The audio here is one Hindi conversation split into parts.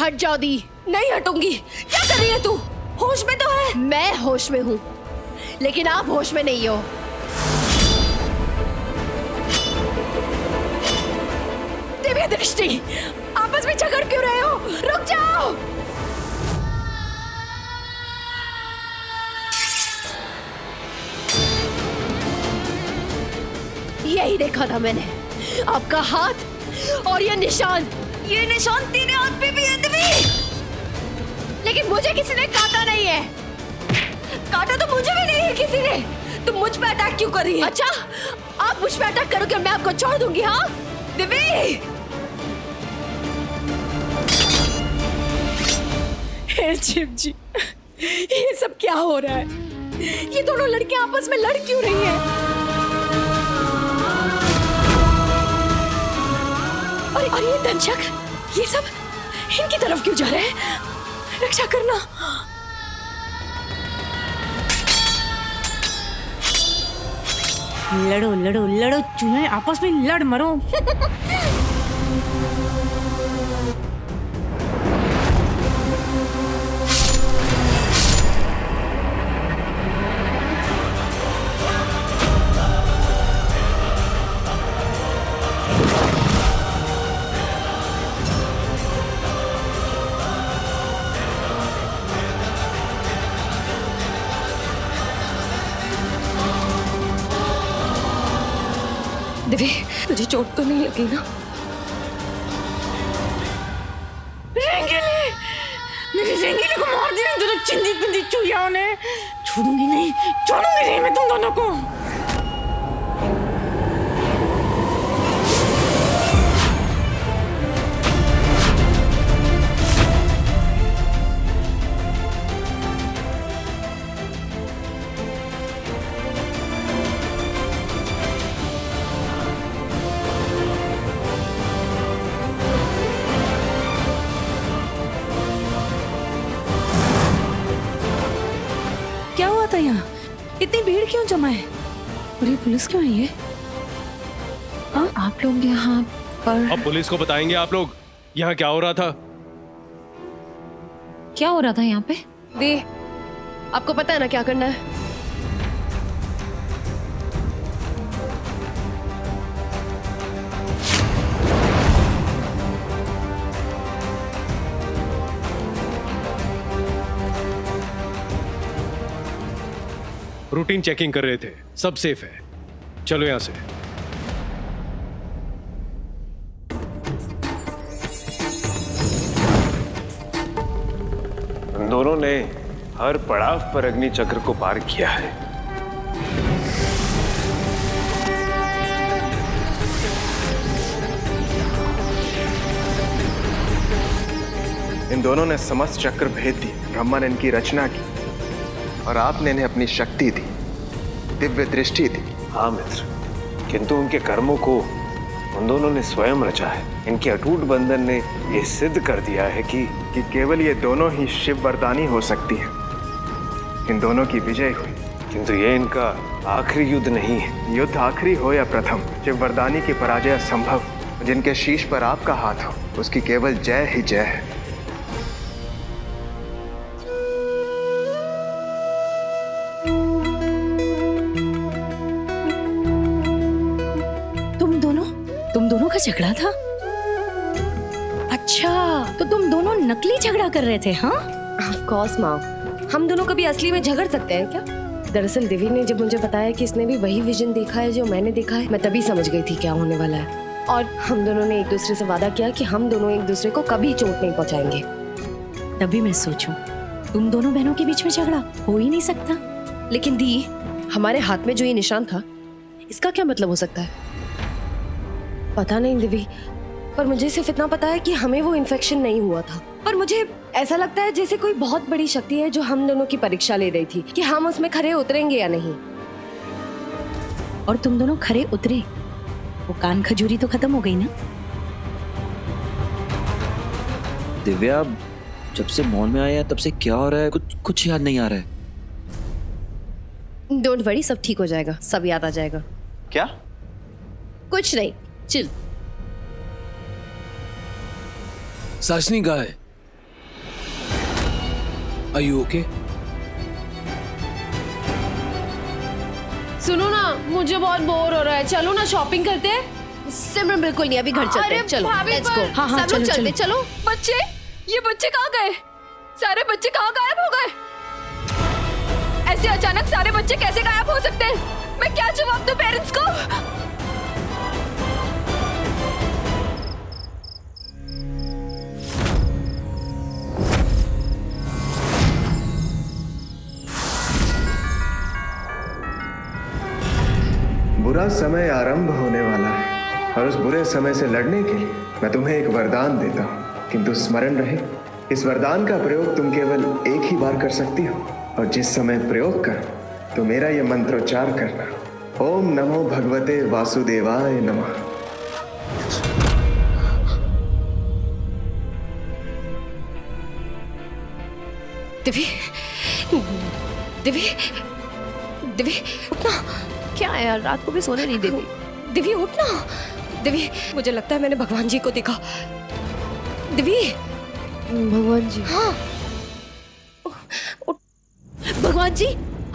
हट जाओ दी। नहीं हटूंगी। क्या कर रही है तू? होश में तो है। मैं होश में हूँ, लेकिन आप होश में नहीं हो। दिव्य दृष्टि, आपस में झगड़ क्यों रहे हो? रुक जाओ। यही देखा था मैंने, आपका हाथ और ये निशान। ये निशान तेरे हाथ पे भी है दिव्य। लेकिन मुझे किसी ने काटा नहीं है। काटा तो मुझे भी नहीं है किसी ने। तुम मुझ पे अटैक क्यों कर रही है? अच्छा, आप मुझ पे अटैक करोगे, मैं आपको छोड़ दूंगी? हाँ दिव्य। हे शिव जी, ये सब क्या हो रहा है? ये दोनों लड़कियां आपस में लड़ क्यों रही हैं? और ये दंशक, ये सब इनकी तरफ क्यों जा रहे हैं? रक्षा करना। लड़ो लड़ो लड़ो चूहे, आपस में लड़ मरो। दिव्य, तुझे चोट तो नहीं लगी ना? मेरी रेंगेली को मार दिया दोनों चिंदी पिंदी चूहियाओं ने। छोड़ूंगी नहीं मैं तुम दोनों को। क्या हुआ था यहाँ? इतनी भीड़ क्यों जमा है? और ये पुलिस क्यों आई है? हाँ, आप लोग यहाँ पर? अब पुलिस को बताएंगे आप लोग यहाँ क्या हो रहा था? क्या हो रहा था यहाँ पे? दी, आपको पता है ना क्या करना है? रूटीन चेकिंग कर रहे थे, सब सेफ है। चलो यहां से। दोनों ने हर पड़ाव पर अग्नि चक्र को पार किया है। इन दोनों ने समस्त चक्र भेद दिए। ब्रह्मा ने इनकी रचना की और आपने इन्हें अपनी शक्ति दी, दिव्य दृष्टि दी। हाँ मित्र, किंतु उनके कर्मों को उन दोनों ने स्वयं रचा है। इनके अटूट बंधन ने यह सिद्ध कर दिया है कि केवल ये दोनों ही शिव वरदानी हो सकती हैं। इन दोनों की विजय हुई। किंतु ये इनका आखिरी युद्ध नहीं है। युद्ध आखिरी हो या प्रथम, शिव वरदानी की पराजय असंभव। जिनके शीश पर आपका हाथ हो, उसकी केवल जय ही जय है। तुम दोनों का झगड़ा था? अच्छा, तो तुम दोनों नकली झगड़ा कर रहे थे? हाँ, ऑफ कोर्स माँ, हम दोनों कभी असली में झगड़ सकते हैं क्या? दरअसल दिव्य ने जब मुझे बताया कि इसने भी वही विजन देखा है जो मैंने देखा है, मैं तभी समझ गई थी क्या होने वाला है। और हम दोनों ने एक दूसरे से वादा किया कि हम दोनों एक दूसरे को कभी चोट नहीं पहुंचाएंगे। तभी मैं सोचूं, तुम दोनों बहनों के बीच में झगड़ा हो ही नहीं सकता। लेकिन दी, हमारे हाथ में जो ये निशान था, इसका क्या मतलब हो सकता है? पता नहीं दिव्य, पर मुझे सिर्फ इतना पता है कि हमें वो इन्फेक्शन नहीं हुआ था। पर मुझे ऐसा लगता है जैसे कोई बहुत बड़ी शक्ति है जो हम दोनों की परीक्षा ले रही थी कि हम उसमें खरे उतरेंगे या नहीं। और तुम दोनों खरे उतरे। वो कान खजूरी तो खत्म हो गई ना? दिव्या, जब से मॉल में आया तब से क्या हो रहा है? कुछ याद नहीं आ रहा है। डोंट वरी, सब ठीक हो जाएगा, सब याद आ जाएगा। क्या? कुछ नहीं, चिल। साशनी गाय, Are you okay? सुनो ना, मुझे बहुत बोर हो रहा है, चलो ना शॉपिंग करते हैं। सिमरन बिल्कुल नहीं, अभी घर चलते हैं। चलो लेट्स गो। हाँ हाँ, सब लोग चलो, चलते, चलो। बच्चे, ये बच्चे कहाँ गए? सारे बच्चे कहाँ गायब हो गए? ऐसे अचानक सारे बच्चे कैसे गायब हो सकते हैं? मैं क्या जवाब दूं पेरेंट्स को? बुरा समय आरंभ होने वाला है और उस बुरे समय से लड़ने के लिए मैं तुम्हें एक वरदान देता हूँ, किंतु स्मरण रहे इस वरदान का प्रयोग तुम केवल एक ही बार कर सकती हो और जिस समय प्रयोग करो तो मेरा यह मंत्रोच्चार करना, ओम नमो भगवते वासुदेवाय नमः। दिव्य, दिव्य, दिव्य, उठना। क्या है यार, रात को भी सोने नहीं देती। दिव्य उठना। दिव्य, मुझे लगता है मैंने भगवान जी को देखा। दिव्य, भगवान जी? हाँ। भगवान जी?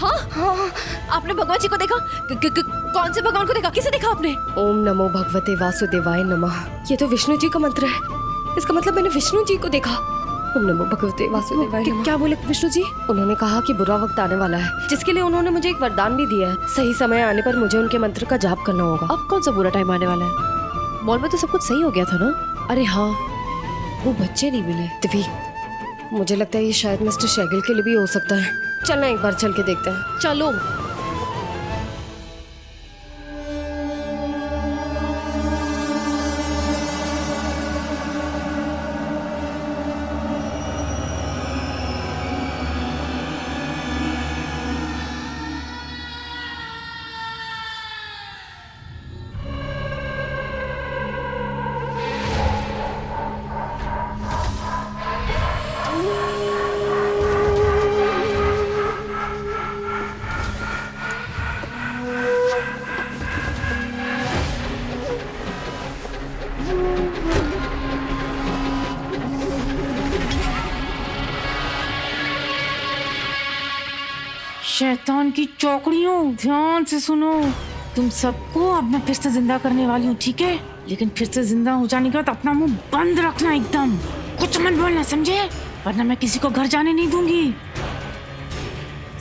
हाँ हाँ, आपने भगवान जी को देखा? कौन से भगवान को देखा? किसे देखा आपने? ओम नमो भगवते वासुदेवाय नमः। ये तो विष्णु जी का मंत्र है। इसका मतलब मैंने विष्णु जी को देखा। ओम नमो भगवते वासुदेवाय नमः। क्या बोले विष्णु जी? उन्होंने कहा कि बुरा वक्त आने वाला है, जिसके लिए उन्होंने मुझे एक वरदान भी दिया है। सही समय आने पर मुझे उनके मंत्र का जाप करना होगा। अब कौन सा बुरा टाइम आने वाला है? मॉल में तो सब कुछ सही हो गया था ना? अरे हाँ, वो बच्चे नहीं मिले। दिव्य, मुझे लगता है ये शायद मिस्टर शैगिल के लिए भी हो सकता है। चलना एक बार चल के देखते हैं। चलो। शैतान की चौकड़ियों, ध्यान से सुनो। तुम सबको अब मैं फिर से जिंदा करने वाली हूँ, ठीक है? लेकिन फिर से जिंदा हो जाने के बाद अपना मुंह बंद रखना, एकदम कुछ मत बोलना, समझे? वरना मैं किसी को घर जाने नहीं दूंगी।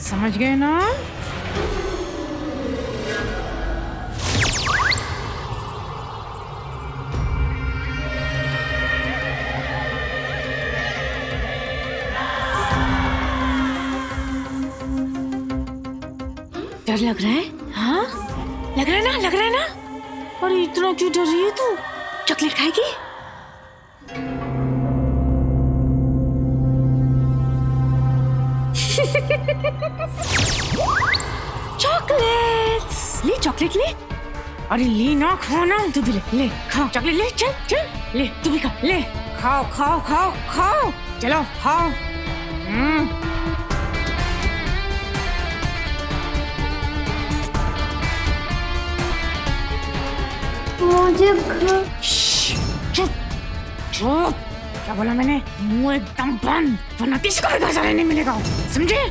समझ गए ना? डर लग रहा है? हाँ, लग रहा है ना, लग रहा है ना? अरे इतना क्यों डर रही है तू? चॉकलेट खाएगी? चॉकलेट्स ले, चॉकलेट ले। अरे ले ना, खाओ ना, तू भी ले, ले खाओ चॉकलेट, ले, चल चल, ले तू भी खा, ले खाओ खाओ खाओ खाओ, चलो खाओ। मुझे चुप चुप, क्या बोला मैंने? मुंह एकदम बंद, वरना किसी को भी घर जाने नहीं मिलेगा, समझे?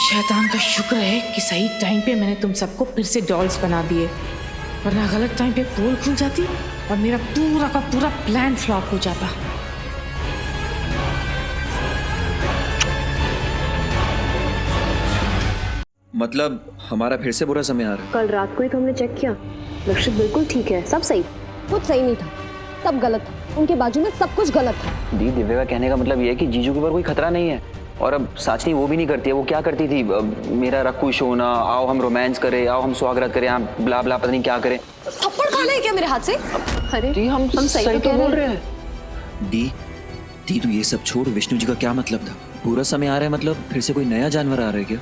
शैतान का शुक्र है कि सही टाइम पे मैंने तुम सबको फिर से डॉल्स बना दिए, वरना गलत टाइम पे पोल खुल जाती और मेरा पूरा का पूरा प्लान फ्लॉप हो जाता। मतलब हमारा फिर से बुरा समय आ रहा है। कल रात को ही तो हमने चेक किया, रक्षित बिल्कुल ठीक है, सब सही। कुछ सही नहीं था, सब गलत था, उनके बाजू में सब कुछ गलत था। दी, दिव्या का कहने का मतलब ये है कि जीजू के ऊपर कोई खतरा नहीं है। और अब साचनी वो भी नहीं करती है। वो क्या करती थी, मेरा रख खुश होना, आओ हम रोमांस करें, आओ हम स्वागत करें, आप ब्ला ब्ला पता नहीं क्या करें। थप्पड़ खा ले क्या मेरे हाथ से? अरे दी, हम सही तो बोल रहे हैं। दी तू ये सब छोड़, विष्णु जी का क्या मतलब था? पूरा समय आ रहा है मतलब फिर से कोई नया जानवर आ रहा है क्या?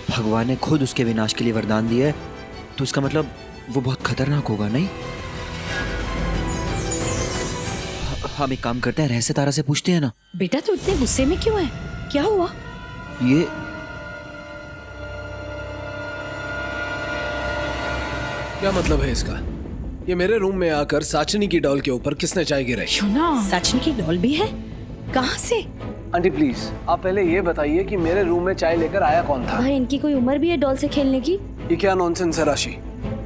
भगवान ने खुद उसके विनाश के लिए वरदान दिया है, तो इसका मतलब वो बहुत खतरनाक होगा नहीं? हम एक काम करते हैं, रहस्य तारा से पूछते हैं ना। बेटा तू इतने गुस्से में क्यों है? क्या हुआ? ये क्या मतलब है इसका? ये मेरे रूम में आकर साचनी की डॉल के ऊपर किसने चाय गिराई? सचनी की डॉल भी है? कहाँ से? आंटी प्लीज आप पहले ये बताइए कि मेरे रूम में चाय लेकर आया कौन था? भाई इनकी कोई उम्र भी है डॉल से खेलने की? ये क्या नॉनसेंस है राशि?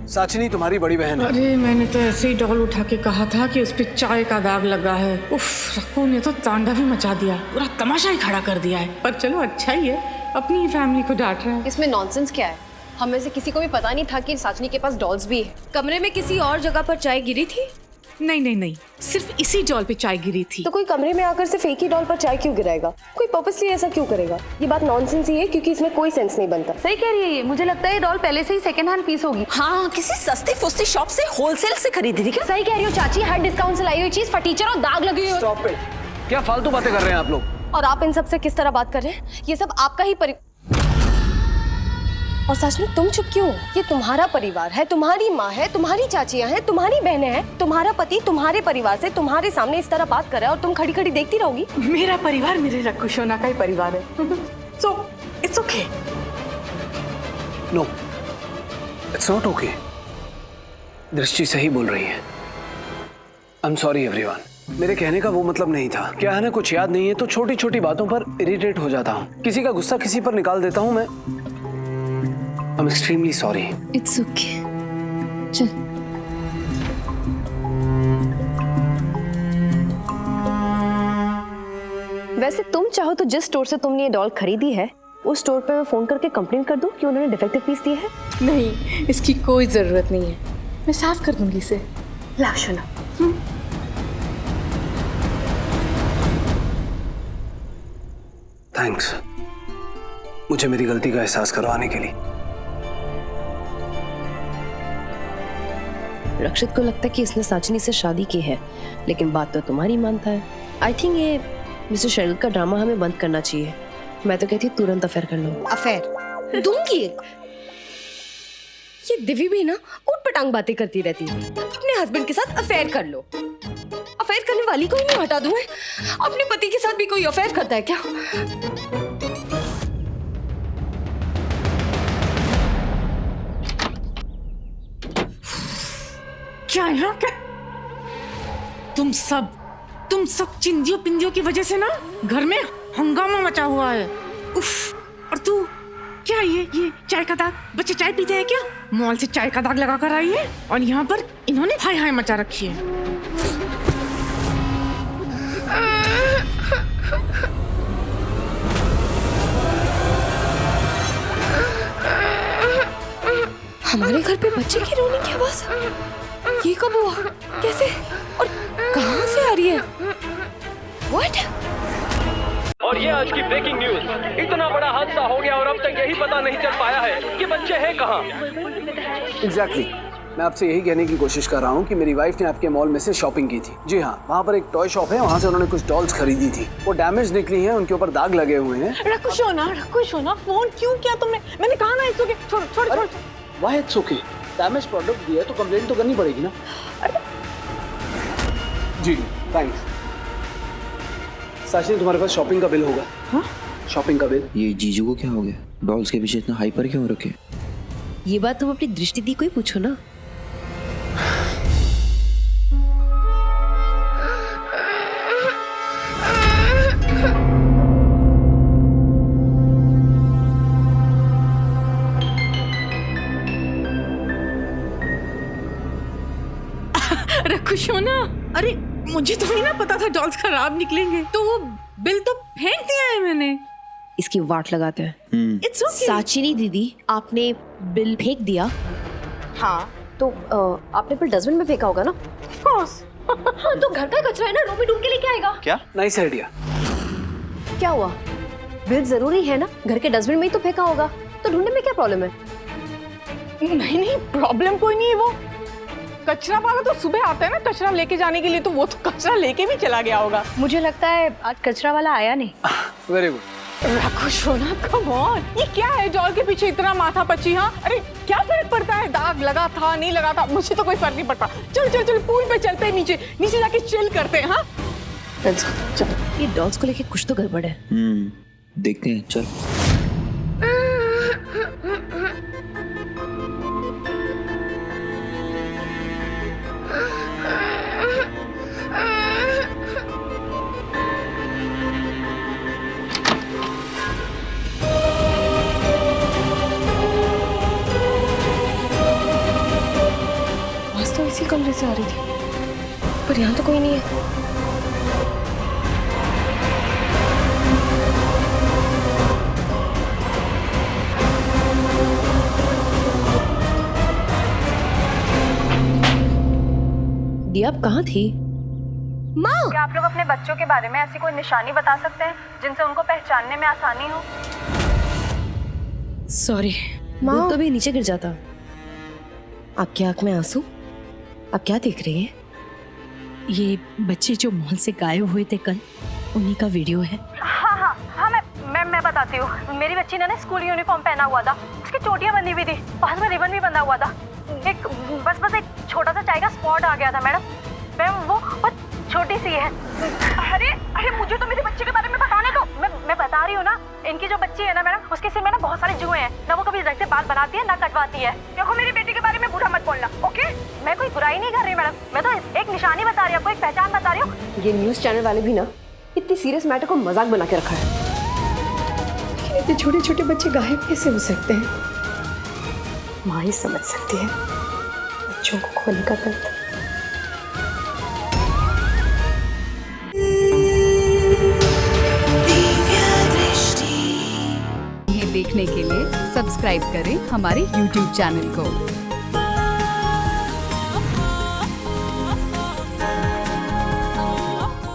साचनी तुम्हारी बड़ी बहन है। अरे मैंने तो ऐसे ही डॉल उठा के कहा था कि उस पे चाय का दाग लगा है। उफ, रक्कू ने तो तांडव ही मचा दिया, पूरा तमाशा ही खड़ा कर दिया है। पर चलो अच्छा ही है, अपनी ही फैमिली को डांट रहा है। इसमें नॉनसेंस क्या है? हम में से किसी को भी पता नहीं था कि साचनी के पास डॉल्स भी है। कमरे में किसी और जगह पर चाय गिरी थी? नहीं, सिर्फ इसी डॉल पे चाय गिरी थी। तो कोई कमरे में आकर सिर्फ एक ही डॉल पर चाय क्यों गिराएगा? कोई पर्पसली ऐसा क्यों करेगा? ये बात नॉनसेंस ही है, क्योंकि इसमें कोई सेंस नहीं बनता। सही कह रही है ये, मुझे लगता है ये डॉल पहले से ही सेकंड हैंड पीस होगी। हाँ, किसी सस्ती फुस्ती शॉप से होलसेल से खरीदी थी क्या? सही कह रही हो चाची, हर डिस्काउंट से लाई हुई चीज फटीचर और दाग लगी हुई। Stop it. क्या फालतू बातें कर रहे हैं आप लोग? और आप इन सब से किस तरह बात कर रहे हैं? ये सब आपका ही और साचनी तुम चुप क्यों? ये तुम्हारा परिवार है, तुम्हारी माँ है, तुम्हारी चाचियाँ हैं, तुम्हारी बहनें हैं, तुम्हारा पति तुम्हारे परिवार से तुम्हारे सामने इस तरह बात कर रहा है और तुम खड़ी खड़ी देखती रहोगी? मेरा परिवार मेरे रक्कू सोना का ही परिवार है। So it's okay. No it's not okay. Drishti सही बोल रही है। I am sorry everyone. मेरे कहने का वो मतलब नहीं था। क्या है ना, कुछ याद नहीं है तो छोटी छोटी बातों पर इरिटेट हो जाता हूँ। किसी का गुस्सा किसी पर निकाल देता हूँ मैं। I'm extremely sorry. It's okay. चल। वैसे तुम चाहो तो जिस स्टोर से तुमने ये डॉल खरीदी है उस स्टोर पे मैं फोन करके कंप्लेन कर दूं कि उन्होंने डिफेक्टिव पीस दिए हैं। नहीं, इसकी कोई जरूरत नहीं है, मैं साफ कर दूंगी इसे। ला सुनो। थैंक्स मुझे मेरी गलती का एहसास करवाने के लिए। रक्षित को लगता है कि इसने साचनी से शादी की है, लेकिन बात तो तुम्हारी मानता है। आई थिंक ये मिस्टर शरद का ड्रामा हमें बंद करना चाहिए। मैं तो कहती हूँ तुरंत अफेयर कर लो। अफेयर दूंगी। ये दिव्य भी ना उठपटांग बातें करती रहती है। अपने हस्बैंड के साथ अफेयर कर लो। अफेयर करने वाली को ही नहीं हटा दूं मैं? अपने पति के साथ भी कोई अफेयर करता है क्या? क्या यहाँ क्या? तुम सब चिंदियों पिंदियों की वजह से ना घर में हंगामा मचा हुआ है। उफ, और तू क्या ये चाय का दाग? बच्चे चाय पीते हैं क्या? मॉल से चाय का दाग लगा कर आई है और यहाँ पर इन्होंने हाय हाय मचा रखी है। हमारे घर पे बच्चे की रोने की आवाज? ये कब हुआ? कैसे? और कहाँ से आ रही है? What? और ये आज की ब्रेकिंग न्यूज। इतना बड़ा हादसा हो गया और अब तक यही पता नहीं चल पाया है कि बच्चे हैं कहाँ। एग्जैक्टली मैं आपसे यही कहने की कोशिश कर रहा हूँ कि मेरी वाइफ ने आपके मॉल में से शॉपिंग की थी। जी हाँ, वहाँ पर एक टॉय शॉप है, वहाँ से उन्होंने कुछ डॉल्स खरीदी थी। वो डैमेज निकली हैं, उनके ऊपर दाग लगे हुए हैं। रखो सोना, फोन क्यों किया तुमने? मैंने कहा ना इसको छोड़। वाह इट्स ओके। डैमेज प्रोडक्ट दिया है तो कंप्लेंट तो करनी पड़ेगी ना। जी थैंक्स। साचनी तुम्हारे पास शॉपिंग का बिल होगा? हाँ शॉपिंग का बिल। ये जीजू को क्या हो गया? डॉल्स के पीछे इतना हाइपर क्यों रखे? ये बात तुम अपनी दृष्टि दी को ही पूछो ना। रखो सोना, मुझे तो नहीं ना पता था डॉल्स खराब निकलेंगे, तो वो बिल तो फेंक दिया है मैंने। इसकी वाट लगाते हैं। It's okay. साचिनी दीदी, आपने बिल फेंक दिया? हाँ, तो आपने फिर डस्टबिन में फेंका होगा ना? Of course. हाँ, तो घर का कचरा है ना, रो में ढूंढ के लेके आएगा। क्या? Nice idea. क्या हुआ? बिल जरूरी है ना, घर के डस्टबिन में ही तो फेंका होगा, तो ढूंढने में क्या प्रॉब्लम है? नहीं नहीं, प्रॉब्लम कोई नहीं है। वो कचरा वाला तो सुबह आता है ना कचरा लेके जाने के लिए, तो वो तो कचरा लेके भी चला गया होगा। मुझे लगता है आज कचरा वाला आया नहीं। Very good. रखो शोना, कम ऑन, ये क्या है डॉल के पीछे इतना माथा पची? हाँ, अरे क्या फर्क पड़ता है, दाग लगा था नहीं लगा था, मुझे तो कोई फर्क नहीं पड़ता। चल चल चल, पूल पे चलते हैं, नीचे नीचे जाके चिल करते हैं। हाँ चल। ये डॉल्स को लेके कुछ तो गड़बड़ है। देखते हैं, चल। आवाज तो इसी कमरे से आ रही थी, पर यहाँ तो कोई नहीं है। दिया, आप कहाँ थी? माँ! क्या आप लोग अपने बच्चों के बारे में ऐसी कोई निशानी बता सकते हैं जिनसे उनको पहचानने में आसानी हो? सॉरी, माँ। दूध तो भी नीचे गिर जाता। आपकी आंख में आंसू? आप क्या देख रही हैं? ये बच्चे जो मॉल से गायब हुए थे कल, उन्हीं का वीडियो है। हाँ हाँ हाँ, मैं बताती हूँ। मेरी बच्ची ने ना स्कूल यूनिफॉर्म पहना हुआ था, उसकी चोटियाँ बंधी हुई थी, पास में रिबन भी बंधा हुआ था। एक बस एक छोटा सा चाय का स्पॉट आ गया था मैडम, वो छोटी सी है। अरे अरे, मुझे तो मेरी बच्ची के बारे में बताने दो। मैं बता रही हूँ ना, इनकी जो बच्ची है ना मैडम, उसके सिर में ना बहुत सारे जुए हैं ना, वो कभी रंग से बाल बनाती है ना कटवाती है। देखो, मेरी बेटी के बारे में बुरा मत बोलना, ओके? मैं कोई बुराई नहीं कर रही मैडम, मैं तो एक निशानी बता रही हूँ, आपको एक पहचान बता रही हूँ। ये न्यूज चैनल वाले भी ना इतनी सीरियस मैटर को मजाक बना के रखा है। इतने छोटे छोटे बच्चे गायब कैसे हो सकते हैं? माँ ही समझ सकती है बच्चों को खोने का दर्द। देखने के लिए सब्सक्राइब करें हमारे YouTube चैनल को।